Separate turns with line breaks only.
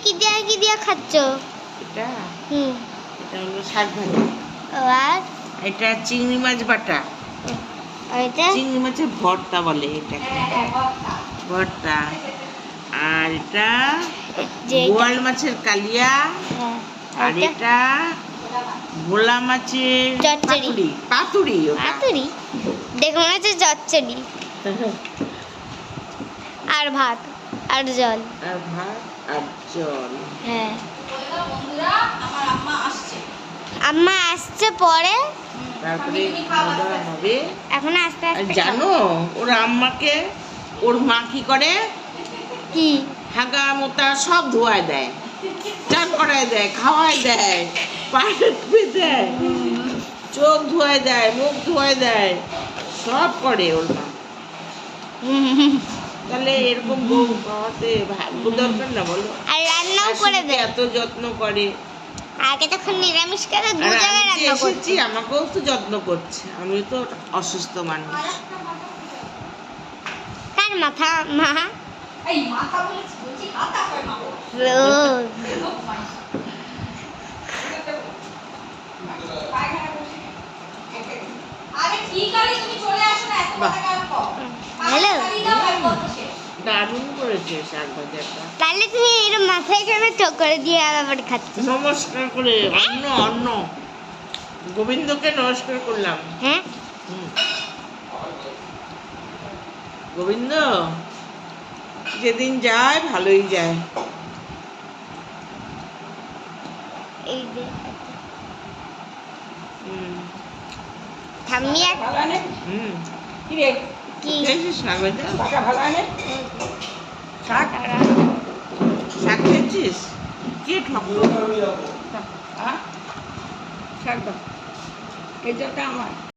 কি দিয়ে খাচ্ছ?
এটা
হুম।
এটা হলো শাক ভাজি,
আর
এটা চিংড়ি মাছ বাটা,
এটা
চিংড়ি মাছের ভর্তা বলে এটাকে, ভর্তা। আর এটা
যে
বোয়াল মাছের কালিয়া,
হ্যাঁ,
আর এটা ভোলা মাছের
চচ্চড়ি।
পাতুরি ওটা।
পাতুরি দেখো মনে হচ্ছে চচ্চড়ি। আর ভাত আর জল।
আর ভাত আর জল।
হ্যাঁ, আম্মা আসছে পরে,
তারপরে খাওয়া দাওয়া হবে।
এখন আস্তে
আর
আস্তে
জানো ওর আম্মাকে ওর মা কি করে,
কি
হাগা মোতা সব ধোয়ায় দেয়, চান করায় দেয়, খাওয়ায় দেয়, পায়ে দেয়, চোখ ধোয়ায় দেয়, মুখ ধোয়ায় দেয়, সব করে ওর মা। তাহলে এরকম বউ পাওয়াতে ভাগ্য দরকার না বলো?
আর রান্নাও করে
শাশুড়িকে
দেয়।
এত যত্ন করে।
আগে তখন নিরামিষ করে দু
আর
জায়গায়
আমি যে
রান্না করছি।
এসেছি আমাকেও তো যত্ন করছে, আমি তো অসুস্থ মানুষ।
কার মাথা মা?
এই মাথা বলছি হাতা কয় মা।
রোজ।
আরে ঠিক আছে তুমি চলে আসো না, এত কথা কেন কও?
হ্যালো।
দারুণ করেছে শাক ভাজাটা।
তাহলে তুমি এরকম মাথায় কেন চোখ করে দিয়ে আবার খাচ্ছ?
নমস্কার করে অন্ন অন্ন গোবিন্দকে নমস্কার করলাম।
হ্যাঁ,
হুম। গোবিন্দ যেদিন যায় ভালোই যায়।
এই যে
হুম
ঠাম্মি আর
ভালো আনে
হুম।
কি রে?
কি
খেয়েছিস শাক ভাজা?
বাটা ভালো আনে শাক
শাক খেয়েছিস? কে ঠাকুর?
হ্যাঁ শাক দাও, এই জলটা আমার।